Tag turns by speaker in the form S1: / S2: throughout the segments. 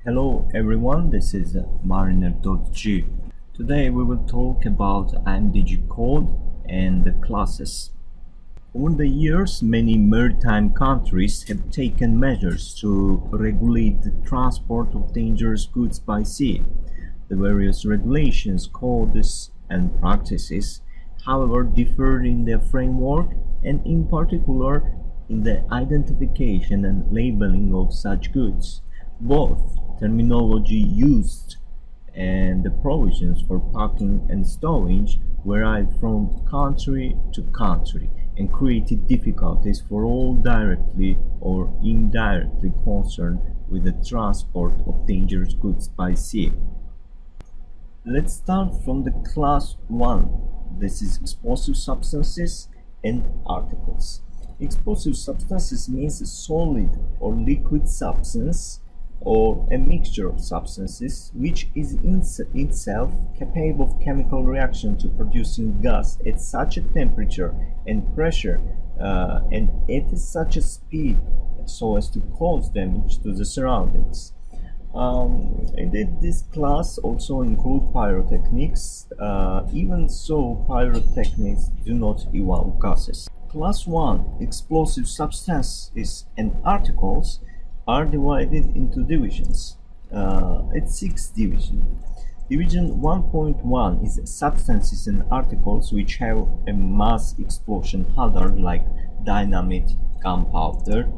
S1: Hello everyone, this is Mariner.ge. Today we will talk about IMDG code and the classes. Over the years, many maritime countries have taken measures to regulate the transport of dangerous goods by sea. The various regulations, codes, and practices, however, differ in their framework and in particular in the identification and labeling of such goods. Both terminology used and the provisions for packing and stowage varied from country to country and created difficulties for all directly or indirectly concerned with the transport of dangerous goods by sea. Let's start from the class 1. This is explosive substances and articles. Explosive substances means a solid or liquid substance or a mixture of substances which is in itself capable of chemical reaction to producing gas at such a temperature and pressure and at such a speed so as to cause damage to the surroundings. This class also includes pyrotechnics. Even so, pyrotechnics do not evolve gases. Class 1 explosive substances and articles are divided into divisions. It's 6 divisions. Division 1.1 is substances and articles which have a mass explosion hazard like dynamite, gunpowder.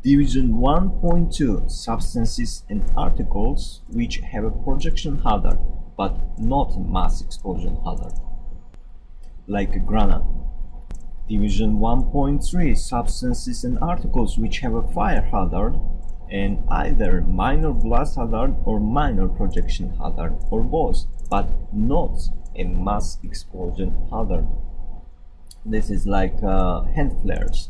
S1: Division 1.2 substances and articles which have a projection hazard but not a mass explosion hazard like a grenade. Division 1.3 substances and articles which have a fire hazard and either minor blast hazard or minor projection hazard or both, but not a mass explosion hazard. This is like hand flares.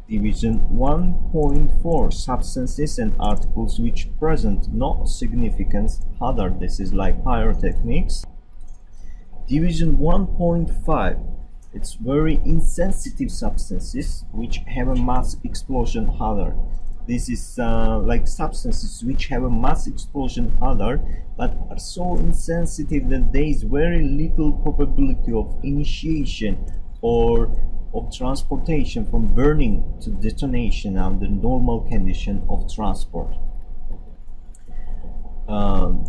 S1: Division 1.4 substances and articles which present no significant hazard. This is like pyrotechnics. Division 1.5, it's very insensitive substances which have a mass explosion hazard. This is like substances which have a mass explosion hazard but are so insensitive that there is very little probability of initiation or of transportation from burning to detonation under normal condition of transport.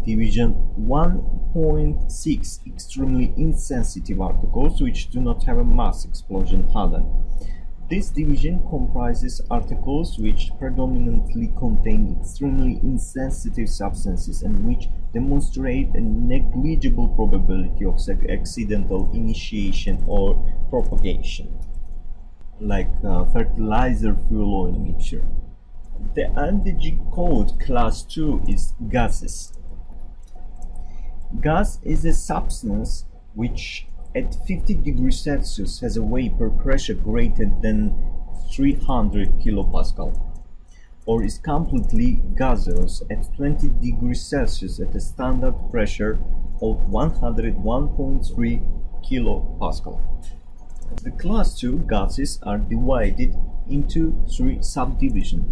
S1: Division 1.6 extremely insensitive articles which do not have a mass explosion hazard. This division comprises articles which predominantly contain extremely insensitive substances and which demonstrate a negligible probability of accidental initiation or propagation, like fertilizer fuel oil mixture. The IMDG code class 2 is gases. Gas is a substance which at 50 degrees Celsius has a vapor pressure greater than 300 kilopascal or is completely gaseous at 20 degrees Celsius at a standard pressure of 101.3 kilopascal. The class 2 gases are divided into 3 subdivisions.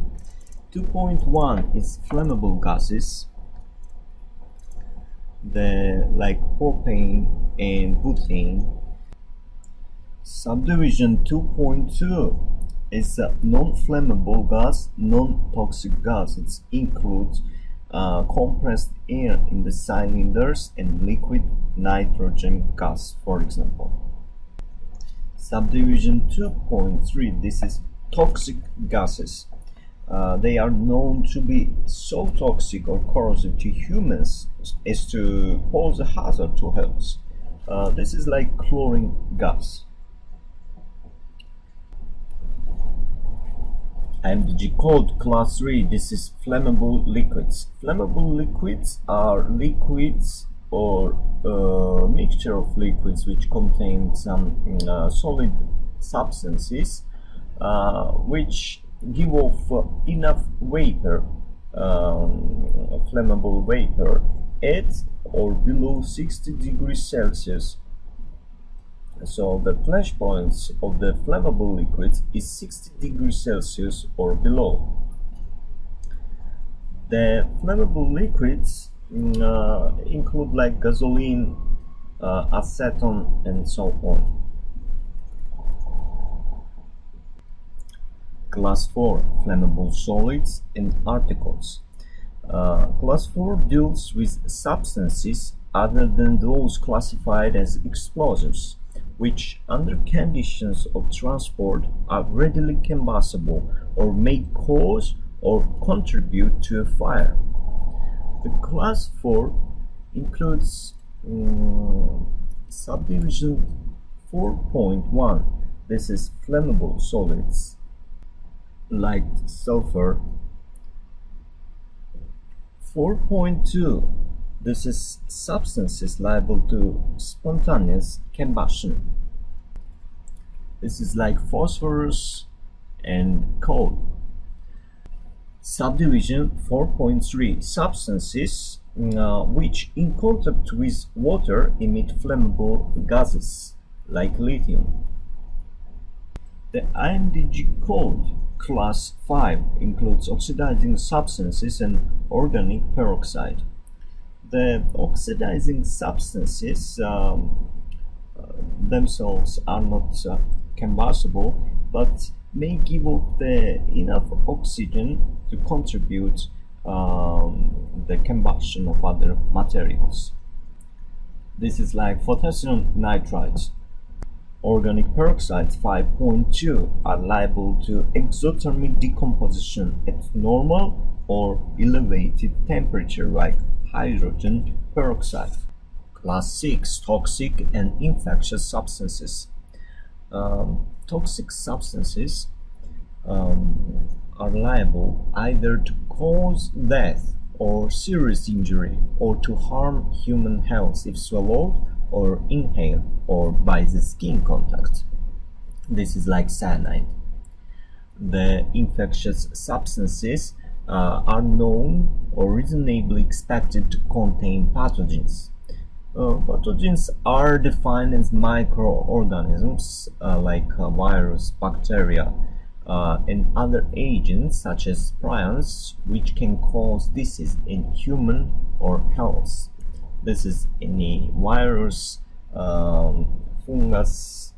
S1: 2.1 is flammable gases, like propane and butane. Subdivision 2.2 is a non-flammable gas, non-toxic gas. It includes compressed air in the cylinders and liquid nitrogen gas, for example. Subdivision 2.3, this is toxic gases. They are known to be so toxic or corrosive to humans as to pose a hazard to health. This is like chlorine gas. IMDG code class 3, this is flammable liquids. Flammable liquids are liquids or mixture of liquids which contain some solid substances which give off enough vapor, flammable vapor, at or below 60 degrees Celsius. So the flash points of the flammable liquids is 60 degrees Celsius or below. The flammable liquids include like gasoline, acetone, and so on. Class 4 Flammable solids and articles. Class 4 deals with substances other than those classified as explosives, which under conditions of transport are readily combustible or may cause or contribute to a fire. The Class 4 includes subdivision 4.1. This is flammable solids like sulfur. 4.2. This is substances liable to spontaneous combustion. This is like phosphorus and coal. Subdivision 4.3. Substances which in contact with water emit flammable gases like lithium. The IMDG code Class 5 includes oxidizing substances and organic peroxide. The oxidizing substances themselves are not combustible, but may give off enough oxygen to contribute the combustion of other materials. This is like potassium nitrite. Organic peroxides 5.2 are liable to exothermic decomposition at normal or elevated temperature like hydrogen peroxide. Class 6 Toxic and infectious substances. Toxic substances are liable either to cause death or serious injury or to harm human health if swallowed or inhaled or by the skin contact. This is like cyanide. The infectious substances are known or reasonably expected to contain pathogens. Pathogens are defined as microorganisms like virus, bacteria, and other agents such as prions which can cause disease in human or health. This is any virus, fungus,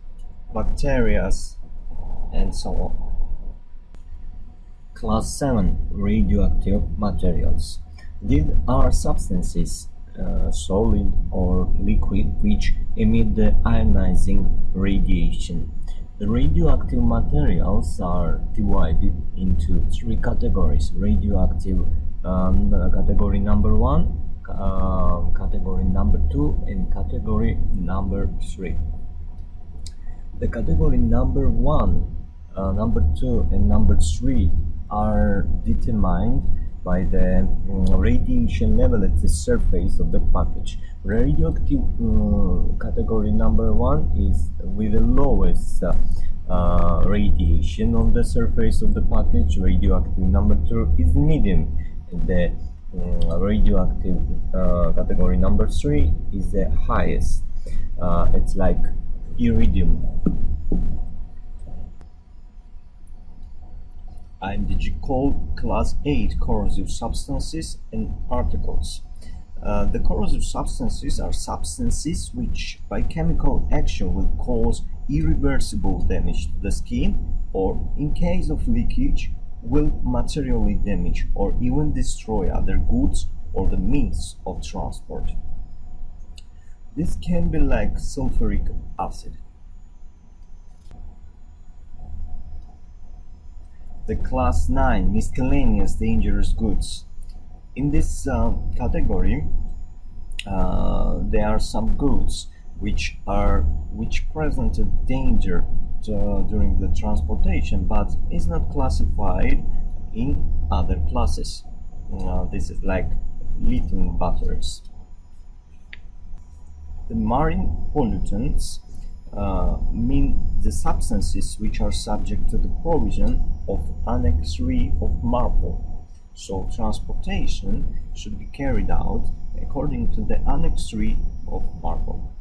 S1: bacteria, and so on. Class 7 Radioactive materials. These are substances, solid or liquid, which emit the ionizing radiation. The radioactive materials are divided into three categories: radioactive category number 1, category number 2, and category number 3. The category number 1, number 2, and number 3 are determined by the radiation level at the surface of the package. Radioactive category number 1 is with the lowest radiation on the surface of the package. Radioactive number 2 is medium. The radioactive category number 3 is the highest. It's like iridium. IMDG code Class 8 corrosive substances and particles. The corrosive substances are substances which by chemical action will cause irreversible damage to the skin, or in case of leakage will materially damage or even destroy other goods or the means of transport. This can be like sulfuric acid. The Class 9 Miscellaneous dangerous goods. In this category, there are some goods which present a danger during the transportation, but is not classified in other classes. This is like lithium batteries. The marine pollutants mean the substances which are subject to the provision of Annex 3 of MARPOL. So transportation should be carried out according to the Annex 3 of MARPOL.